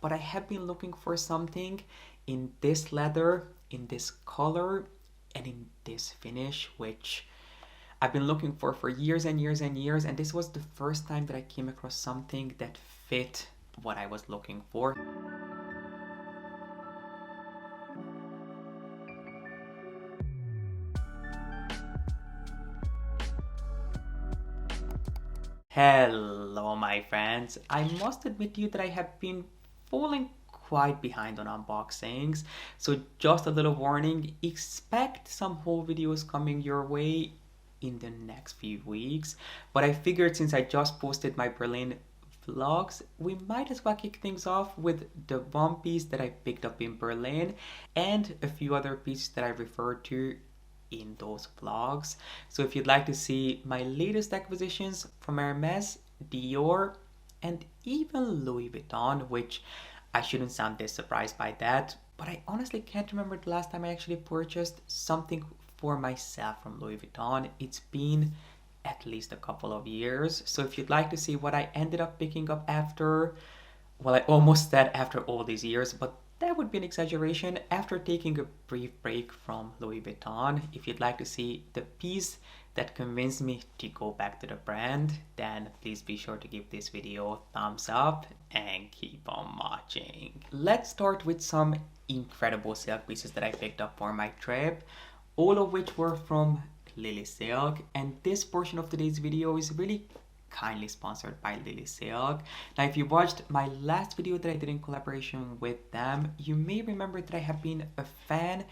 but I have been looking for something in this leather, in this color, and in this finish, which I've been looking for years and years and years, and this was the first time that I came across something that fit what I was looking for. Hello my friends, I must admit to you that I have been falling quite behind on unboxings, so just a little warning, expect some haul videos coming your way in the next few weeks, but I figured since I just posted my Berlin vlogs, we might as well kick things off with the one piece that I picked up in Berlin and a few other pieces that I referred to in those vlogs. So if you'd like to see my latest acquisitions from Hermes, Dior, and even Louis Vuitton, which I shouldn't sound this surprised by that, but I honestly can't remember the last time I actually purchased something for myself from Louis Vuitton. It's been at least a couple of years. So if you'd like to see what I ended up picking up after, well, I almost said after all these years, but that would be an exaggeration. After taking a brief break from Louis Vuitton, if you'd like to see the piece that convinced me to go back to the brand, then please be sure to give this video a thumbs up and keep on watching. Let's start with some incredible silk pieces that I picked up for my trip, all of which were from LilySilk, and this portion of today's video is really kindly sponsored by LilySilk. Now, if you watched my last video that I did in collaboration with them, you may remember that I have been a fan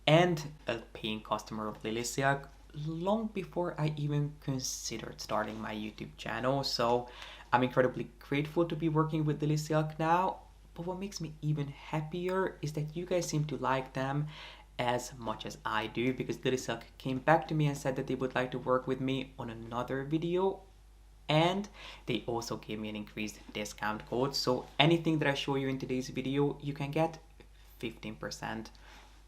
and a paying customer of LilySilk long before I even considered starting my YouTube channel. So I'm incredibly grateful to be working with LilySilk now. But what makes me even happier is that you guys seem to like them as much as I do, because LilySilk came back to me and said that they would like to work with me on another video, and they also gave me an increased discount code. So anything that I show you in today's video, you can get 15%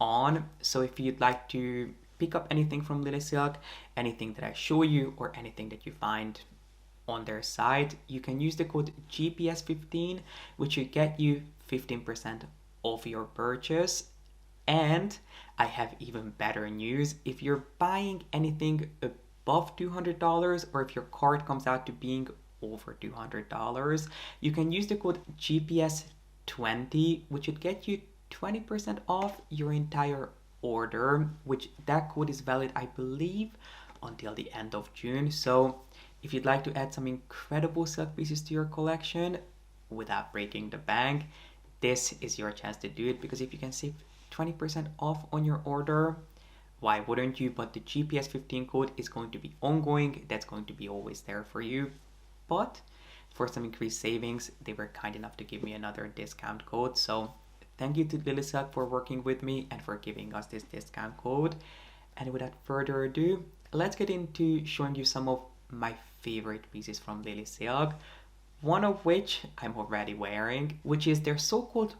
on. So if you'd like to pick up anything from LilySilk, anything that I show you or anything that you find on their site, you can use the code G.P.S 15, which will get you 15% off your purchase. And I have even better news. If you're buying anything above $200, or if your card comes out to being over $200, you can use the code G.P.S 20, which would get you 20% off your entire order, which that code is valid, I believe, until the end of June. So if you'd like to add some incredible silk pieces to your collection without breaking the bank, this is your chance to do it, because if you can save 20% off on your order, why wouldn't you? But the G.P.S 15 code is going to be ongoing. That's going to be always there for you. But for some increased savings, they were kind enough to give me another discount code. So thank you to LilySilk for working with me and for giving us this discount code. And without further ado, let's get into showing you some of my favorite pieces from LilySilk. One of which I'm already wearing, which is their so-called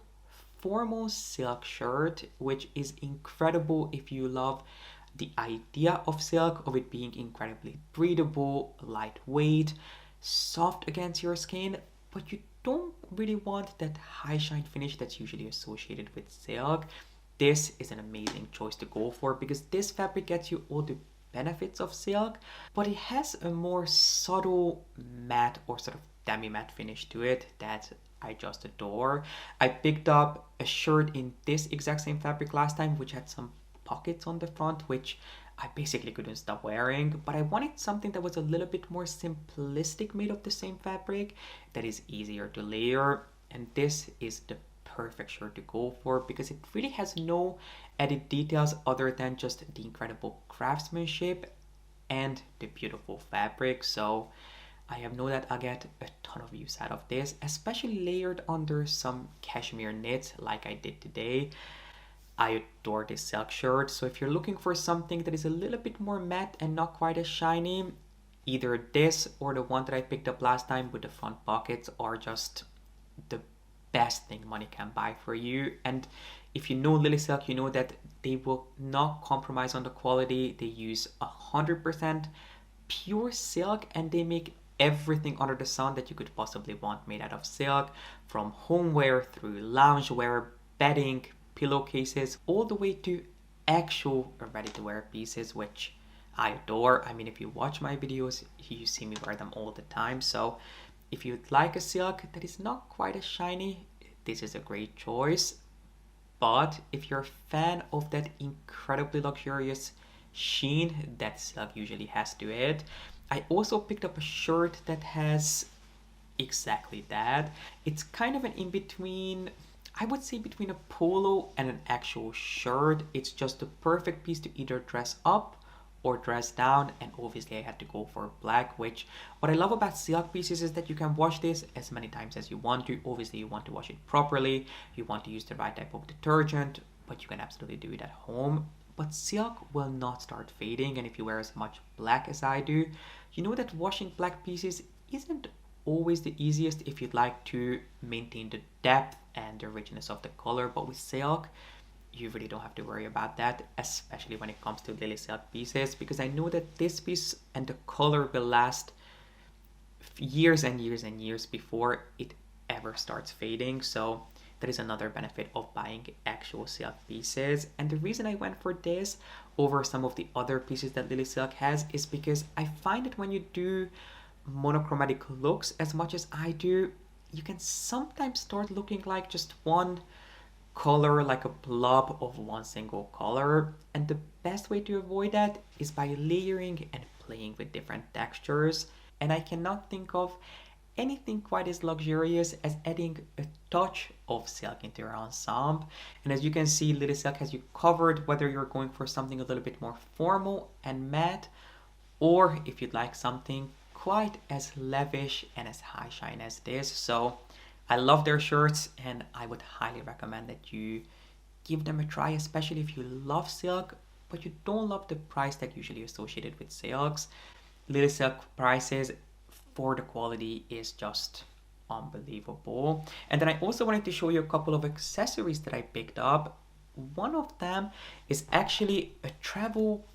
formal silk shirt, which is incredible if you love the idea of silk, of it being incredibly breathable, lightweight, soft against your skin, but you don't really want that high shine finish that's usually associated with silk. This is an amazing choice to go for, because this fabric gets you all the benefits of silk, but it has a more subtle matte or sort of demi-matte finish to it that I just adore. I picked up a shirt in this exact same fabric last time, which had some pockets on the front, which I basically couldn't stop wearing, but I wanted something that was a little bit more simplistic, made of the same fabric, that is easier to layer, and this is the perfect shirt to go for, because it really has no added details other than just the incredible craftsmanship and the beautiful fabric. So I have no doubt I'll get a ton of use out of this, especially layered under some cashmere knits like I did today. I adore this silk shirt, so if you're looking for something that is a little bit more matte and not quite as shiny, either this or the one that I picked up last time with the front pockets are just the best thing money can buy for you. And if you know LilySilk, you know that they will not compromise on the quality. They use 100% pure silk, and they make everything under the sun that you could possibly want made out of silk, from homeware through loungewear, bedding, pillowcases, all the way to actual ready-to-wear pieces, which I adore. I mean, if you watch my videos, you see me wear them all the time. So if you'd like a silk that is not quite as shiny, this is a great choice. But if you're a fan of that incredibly luxurious sheen that silk usually has to it, I also picked up a shirt that has exactly that. It's kind of an in between, I would say between a polo and an actual shirt. It's just the perfect piece to either dress up or dress down, and obviously I had to go for black, which what I love about silk pieces is that you can wash this as many times as you want to. Obviously you want to wash it properly, you want to use the right type of detergent, but you can absolutely do it at home. But silk will not start fading, and if you wear as much black as I do, you know that washing black pieces isn't always the easiest if you'd like to maintain the depth and the richness of the color. But with silk, you really don't have to worry about that, especially when it comes to LilySilk pieces, because I know that this piece and the color will last years and years and years before it ever starts fading. So that is another benefit of buying actual silk pieces. And the reason I went for this over some of the other pieces that LilySilk has is because I find that when you do monochromatic looks as much as I do, you can sometimes start looking like just one color, like a blob of one single color. And the best way to avoid that is by layering and playing with different textures. And I cannot think of anything quite as luxurious as adding a touch of silk into your ensemble. And as you can see, LilySilk has you covered whether you're going for something a little bit more formal and matte, or if you'd like something quite as lavish and as high shine as this. So I love their shirts, and I would highly recommend that you give them a try, especially if you love silk, but you don't love the price tag usually associated with silks. LilySilk prices for the quality is just unbelievable. And then I also wanted to show you a couple of accessories that I picked up. One of them is actually a travel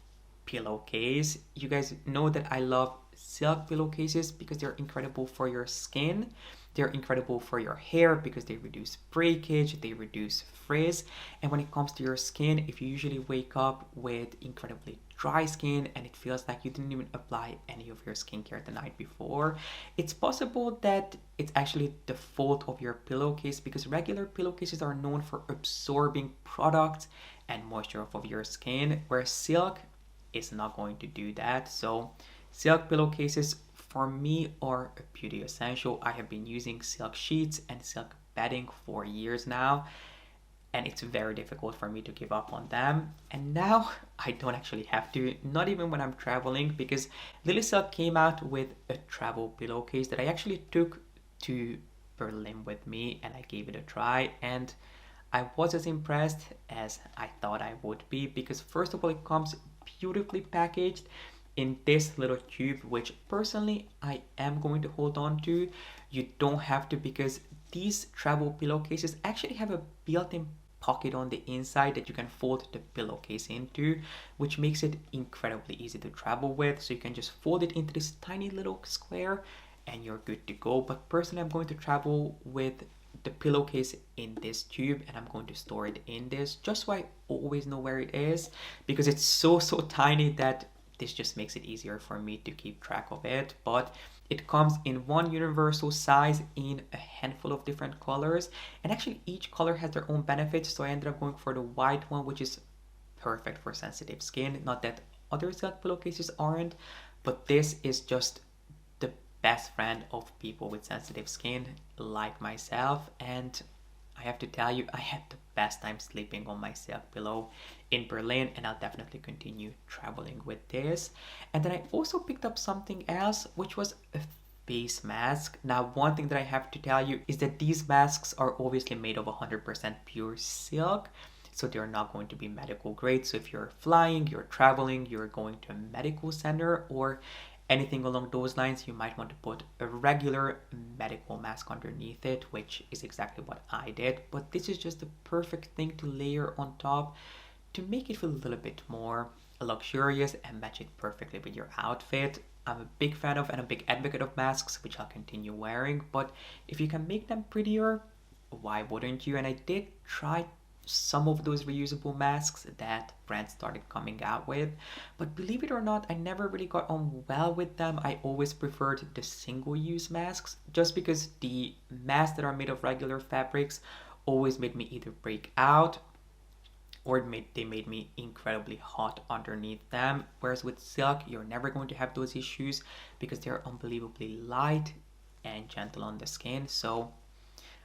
pillowcase. You guys know that I love silk pillowcases because they're incredible for your skin. They're incredible for your hair because they reduce breakage, they reduce frizz. And when it comes to your skin, if you usually wake up with incredibly dry skin and it feels like you didn't even apply any of your skincare the night before, it's possible that it's actually the fault of your pillowcase, because regular pillowcases are known for absorbing products and moisture off of your skin, where silk is not going to do that. So silk pillowcases for me are a beauty essential. I have been using silk sheets and silk bedding for years now, and it's very difficult for me to give up on them. And now I don't actually have to, not even when I'm traveling, because LilySilk came out with a travel pillowcase that I actually took to Berlin with me, and I gave it a try, and I was as impressed as I thought I would be, because first of all, it comes beautifully packaged in this little tube, which personally I am going to hold on to. You don't have to, because these travel pillowcases actually have a built-in pocket on the inside that you can fold the pillowcase into, which makes it incredibly easy to travel with. So you can just fold it into this tiny little square and you're good to go. But personally, I'm going to travel with the pillowcase in this tube, and I'm going to store it in this just so I always know where it is, because it's so tiny that this just makes it easier for me to keep track of it. But it comes in one universal size in a handful of different colors, and actually each color has their own benefits. So I ended up going for the white one, which is perfect for sensitive skin. Not that other silk pillowcases aren't, but this is just the best friend of people with sensitive skin like myself. And I have to tell you, I had the best time sleeping on my silk pillow in Berlin, and I'll definitely continue traveling with this. And then I also picked up something else, which was a face mask. Now, one thing that I have to tell you is that these masks are obviously made of 100% pure silk, so they're not going to be medical grade. So if you're flying, you're traveling, you're going to a medical center or anything along those lines, you might want to put a regular medical mask underneath it, which is exactly what I did. But this is just the perfect thing to layer on top to make it feel a little bit more luxurious and match it perfectly with your outfit. I'm a big fan of and a big advocate of masks, which I'll continue wearing. But if you can make them prettier, why wouldn't you? And I did try some of those reusable masks that brands started coming out with, but believe it or not, I never really got on well with them. I always preferred the single-use masks just because the masks that are made of regular fabrics always made me either break out or they made me incredibly hot underneath them. Whereas with silk, you're never going to have those issues because they're unbelievably light and gentle on the skin. So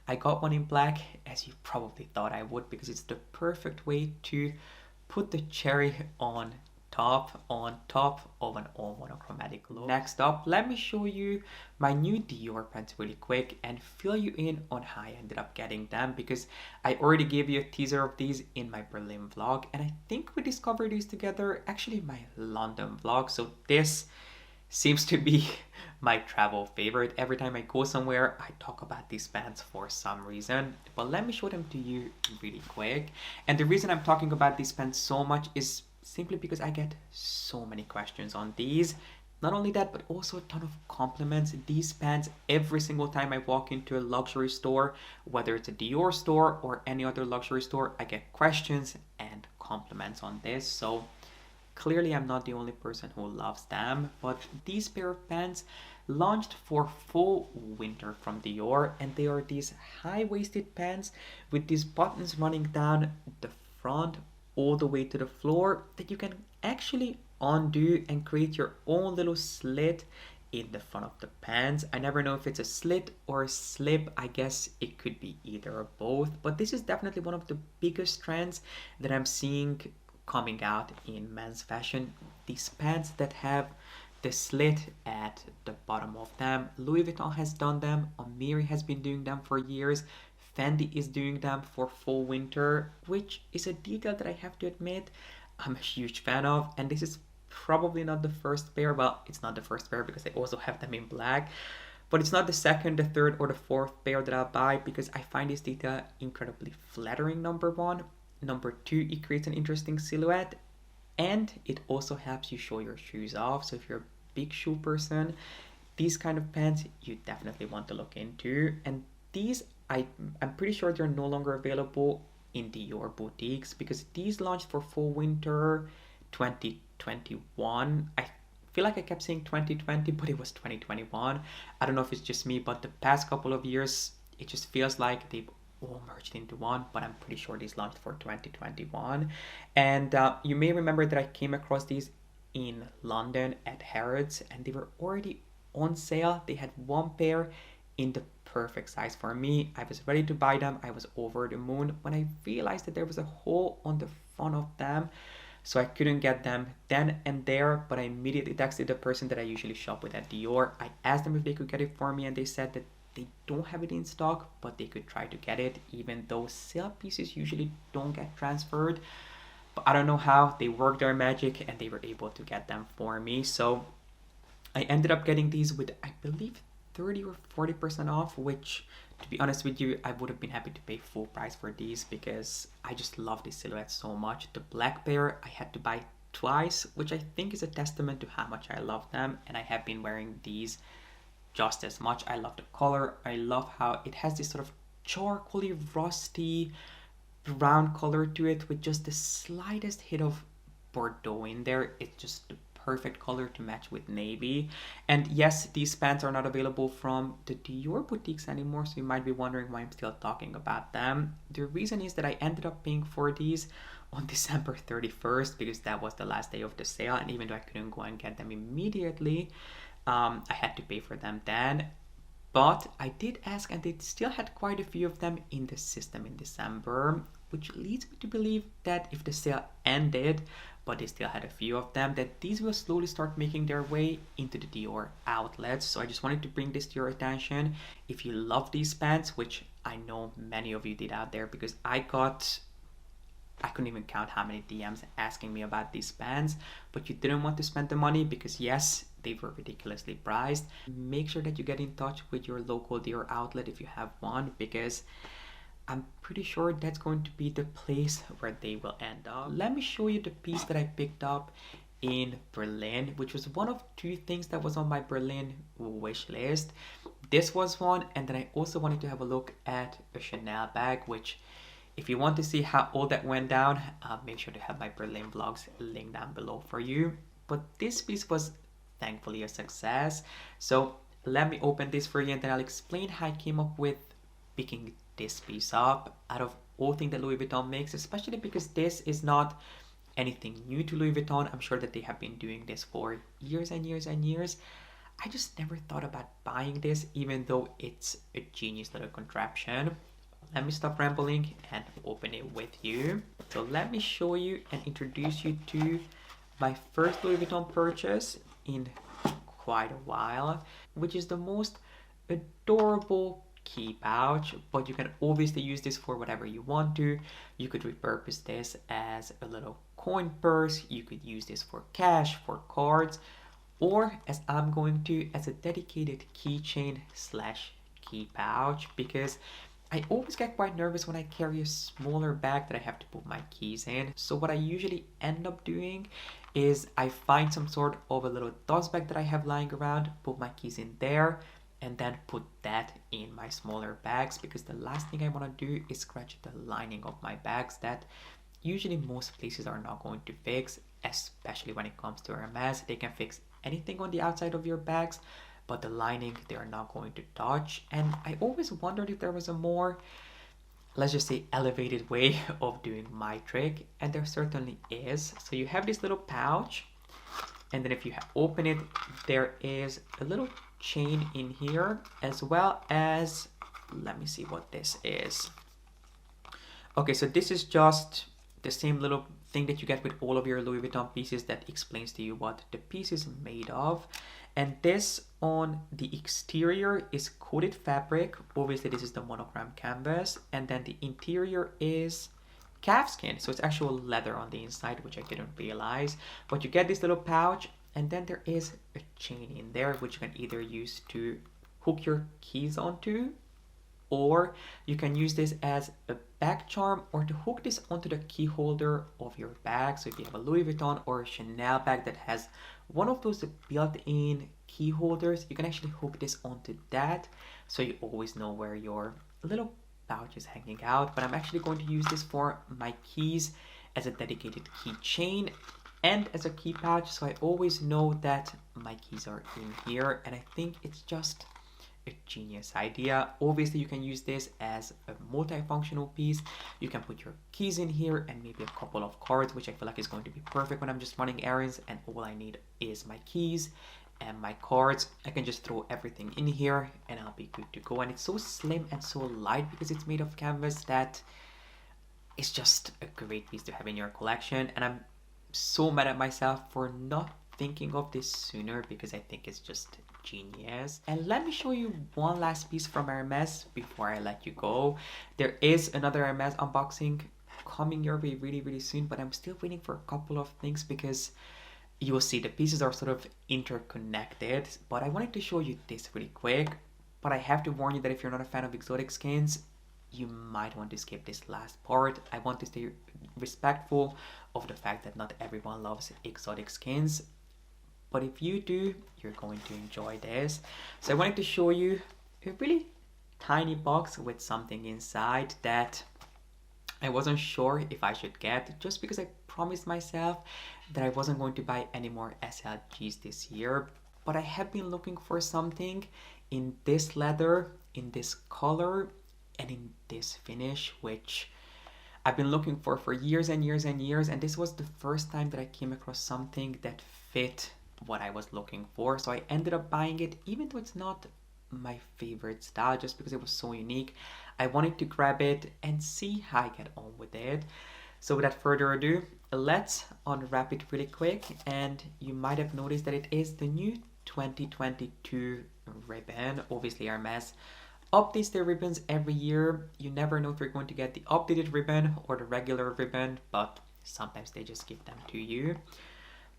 I got one in black, as you probably thought I would, because it's the perfect way to put the cherry on top of an all monochromatic look. Next up, let me show you my new Dior pants really quick and fill you in on how I ended up getting them, because I already gave you a teaser of these in my Berlin vlog, and I think we discovered these together actually in my London vlog. So this seems to be my travel favorite. Every time I go somewhere, I talk about these pants for some reason. But let me show them to you really quick. And the reason I'm talking about these pants so much is simply because I get so many questions on these. Not only that, but also a ton of compliments. These pants, every single time I walk into a luxury store, whether it's a Dior store or any other luxury store, I get questions and compliments on this. So clearly, I'm not the only person who loves them, but these pair of pants launched for full winter from Dior, and they are these high-waisted pants with these buttons running down the front all the way to the floor that you can actually undo and create your own little slit in the front of the pants. I never know if it's a slit or a slip. I guess it could be either or both, but this is definitely one of the biggest trends that I'm seeing coming out in men's fashion. These pants that have the slit at the bottom of them. Louis Vuitton has done them. Amiri has been doing them for years. Fendi is doing them for full winter, which is a detail that I have to admit I'm a huge fan of. And this is probably not the first pair. Well, it's not the first pair because I also have them in black. But it's not the second, the third, or the fourth pair that I'll buy because I find this detail incredibly flattering, number one. Number two, it creates an interesting silhouette, and it also helps you show your shoes off. So if you're a big shoe person, these kind of pants you definitely want to look into. And these, I'm pretty sure they're no longer available in Dior boutiques because these launched for full winter 2021. I feel like I kept saying 2020, but it was 2021. I don't know if it's just me, but the past couple of years, it just feels like they've all merged into one, but I'm pretty sure these launched for 2021. And you may remember that I came across these in London at Harrods, and they were already on sale. They had one pair in the perfect size for me. I was ready to buy them. I was over the moon when I realized that there was a hole on the front of them, so I couldn't get them then and there. But I immediately texted the person that I usually shop with at Dior. I asked them if they could get it for me, and they said that they don't have it in stock, but they could try to get it, even though sale pieces usually don't get transferred. But I don't know how they work their magic and they were able to get them for me. So I ended up getting these with, I believe, 30 or 40% off, which, to be honest with you, I would have been happy to pay full price for these because I just love this silhouette so much. The black pair I had to buy twice, which I think is a testament to how much I love them, and I have been wearing these just as much. I love the color. I love how it has this sort of charcoaly, rusty brown color to it with just the slightest hit of Bordeaux in there. It's just the perfect color to match with navy. And yes, these pants are not available from the Dior boutiques anymore, so you might be wondering why I'm still talking about them. The reason is that I ended up paying for these on December 31st because that was the last day of the sale, and even though I couldn't go and get them immediately, I had to pay for them then. But I did ask, and they still had quite a few of them in the system in December, which leads me to believe that if the sale ended, but they still had a few of them, that these will slowly start making their way into the Dior outlets. So I just wanted to bring this to your attention. If you love these pants, which I know many of you did out there, because I couldn't even count how many DMs asking me about these pants, but you didn't want to spend the money because yes, they were ridiculously priced. Make sure that you get in touch with your local Dior outlet if you have one, because I'm pretty sure that's going to be the place where they will end up. Let me show you the piece that I picked up in Berlin, which was one of two things that was on my Berlin wish list. This was one, and then I also wanted to have a look at a Chanel bag, which if you want to see how all that went down, make sure to have my Berlin vlogs linked down below for you. But this piece was thankfully a success. So let me open this for you and then I'll explain how I came up with picking this piece up out of all things that Louis Vuitton makes, especially because this is not anything new to Louis Vuitton. I'm sure that they have been doing this for years and years and years. I just never thought about buying this, even though it's a genius little contraption. Let me stop rambling and open it with you. So let me show you and introduce you to my first Louis Vuitton purchase in quite a while, which is the most adorable key pouch, but you can obviously use this for whatever you want to. You could repurpose this as a little coin purse, you could use this for cash, for cards, or as I'm going to, as a dedicated keychain slash key pouch, because I always get quite nervous when I carry a smaller bag that I have to put my keys in. So what I usually end up doing is I find some sort of a little dust bag that I have lying around, put my keys in there, and then put that in my smaller bags, because the last thing I want to do is scratch the lining of my bags that usually most places are not going to fix, especially when it comes to Hermes. They can fix anything on the outside of your bags, but the lining they are not going to touch. And I always wondered if there was a more, let's just say, elevated way of doing my trick, and there certainly is. So you have this little pouch, and then if you open it, there is a little chain in here, as well as, let me see what this is. Okay, so this is just the same little thing that you get with all of your Louis Vuitton pieces that explains to you what the piece is made of. And this on the exterior is coated fabric. Obviously this is the monogram canvas, and then the interior is calfskin, so it's actual leather on the inside, which I didn't realize. But you get this little pouch, and then there is a chain in there which you can either use to hook your keys onto, or you can use this as a bag charm, or to hook this onto the key holder of your bag. So if you have a Louis Vuitton or a Chanel bag that has one of those built-in key holders, you can actually hook this onto that, so you always know where your little pouch is hanging out. But I'm actually going to use this for my keys as a dedicated keychain and as a key pouch, so I always know that my keys are in here, and I think it's just a genius idea. Obviously you can use this as a multifunctional piece. You can put your keys in here and maybe a couple of cards, which I feel like is going to be perfect when I'm just running errands and all I need is my keys and my cards. I can just throw everything in here and I'll be good to go. And it's so slim and so light because it's made of canvas that it's just a great piece to have in your collection. And I'm so mad at myself for not thinking of this sooner, because I think it's just genius. And let me show you one last piece from Hermes before I let you go. There is another Hermes unboxing coming your way really soon, but I'm still waiting for a couple of things because you will see the pieces are sort of interconnected. But I wanted to show you this really quick, but I have to warn you that if you're not a fan of exotic skins, you might want to skip this last part. I want to stay respectful of the fact that not everyone loves exotic skins, but if you do, you're going to enjoy this. So I wanted to show you a really tiny box with something inside that I wasn't sure if I should get, just because I promised myself that I wasn't going to buy any more SLGs this year. But I have been looking for something in this leather, in this color, and in this finish, which I've been looking for years and years and years, and this was the first time that I came across something that fit what I was looking for. So I ended up buying it, even though it's not my favorite style, just because it was so unique. I wanted to grab it and see how I get on with it. So without further ado, let's unwrap it really quick. And you might have noticed that it is the new 2022 ribbon. Obviously Hermes updates their ribbons every year. You never know if you're going to get the updated ribbon or the regular ribbon, but sometimes they just give them to you.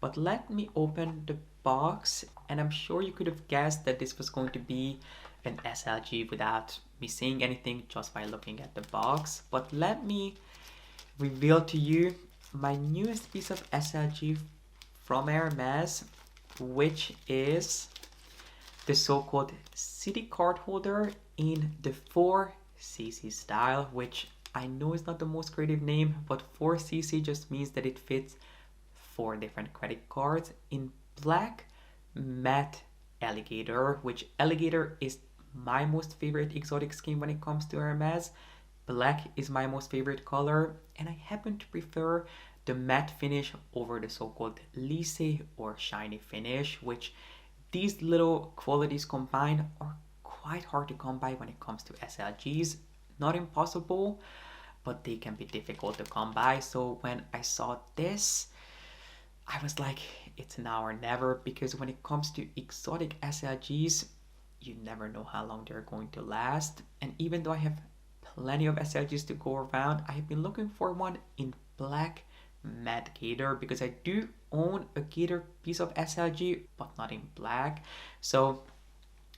But let me open the box, and I'm sure you could have guessed that this was going to be an SLG without me saying anything, just by looking at the box. But let me reveal to you my newest piece of SLG from Hermes, which is the so-called city card holder in the 4cc style, which I know is not the most creative name, but 4cc just means that it fits 4 different credit cards in black matte alligator, which alligator is my most favorite exotic skin when it comes to Hermes. Black is my most favorite color, and I happen to prefer the matte finish over the so-called lisse or shiny finish, which these little qualities combined are quite hard to come by when it comes to SLGs. Not impossible, but they can be difficult to come by. So when I saw this, I was like, it's now or never, because when it comes to exotic SLGs, you never know how long they're going to last. And even though I have plenty of SLGs to go around, I have been looking for one in black matte gator, because I do own a gator piece of SLG, but not in black. So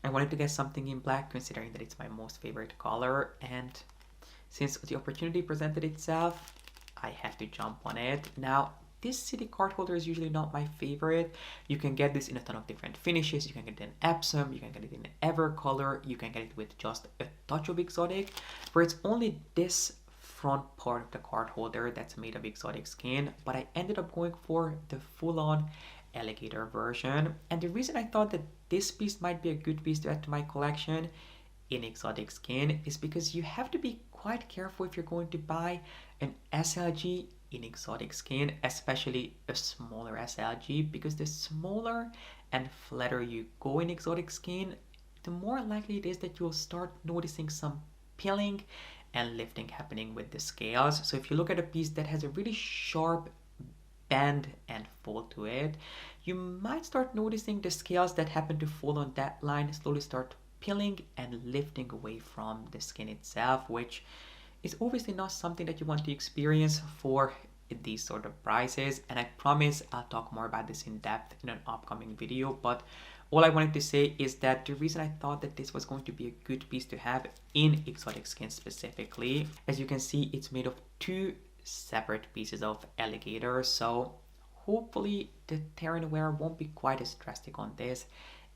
I wanted to get something in black, considering that it's my most favorite color, and since the opportunity presented itself, I had to jump on it. Now, this city card holder is usually not my favorite. You can get this in a ton of different finishes. You can get it in Epsom, you can get it in Ever color, you can get it with just a touch of exotic, where it's only this front part of the card holder that's made of exotic skin, but I ended up going for the full-on alligator version. And the reason I thought that this piece might be a good piece to add to my collection in exotic skin is because you have to be quite careful if you're going to buy an SLG in exotic skin, especially a smaller SLG, because the smaller and flatter you go in exotic skin, the more likely it is that you'll start noticing some peeling and lifting happening with the scales. So if you look at a piece that has a really sharp bend and fold to it, you might start noticing the scales that happen to fall on that line slowly start peeling and lifting away from the skin itself, which is obviously not something that you want to experience for these sort of prices. And I promise I'll talk more about this in depth in an upcoming video, but all I wanted to say is that the reason I thought that this was going to be a good piece to have in exotic skin specifically, as you can see, it's made of 2 separate pieces of alligator, so hopefully the tear and wear won't be quite as drastic on this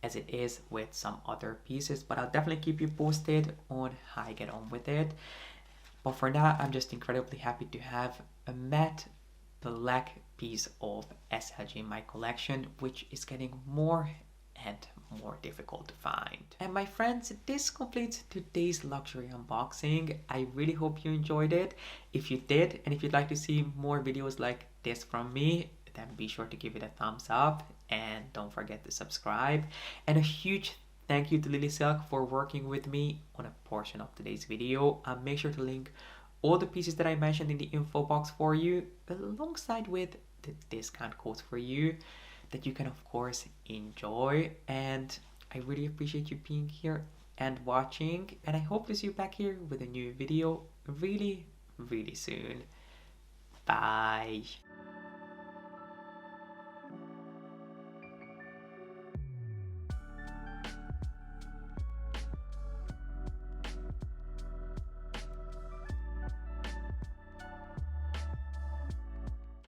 as it is with some other pieces, but I'll definitely keep you posted on how I get on with it. But for now, I'm just incredibly happy to have a matte black piece of SLG in my collection, which is getting more and more difficult to find. And my friends, this completes today's luxury unboxing. I really hope you enjoyed it. If you did, and if you'd like to see more videos like this from me, then be sure to give it a thumbs up and don't forget to subscribe. And a huge thank you to LilySilk for working with me on a portion of today's video. I'll make sure to link all the pieces that I mentioned in the info box for you, alongside with the discount codes for you that you can of course enjoy. And I really appreciate you being here and watching, and I hope to see you back here with a new video really soon. Bye.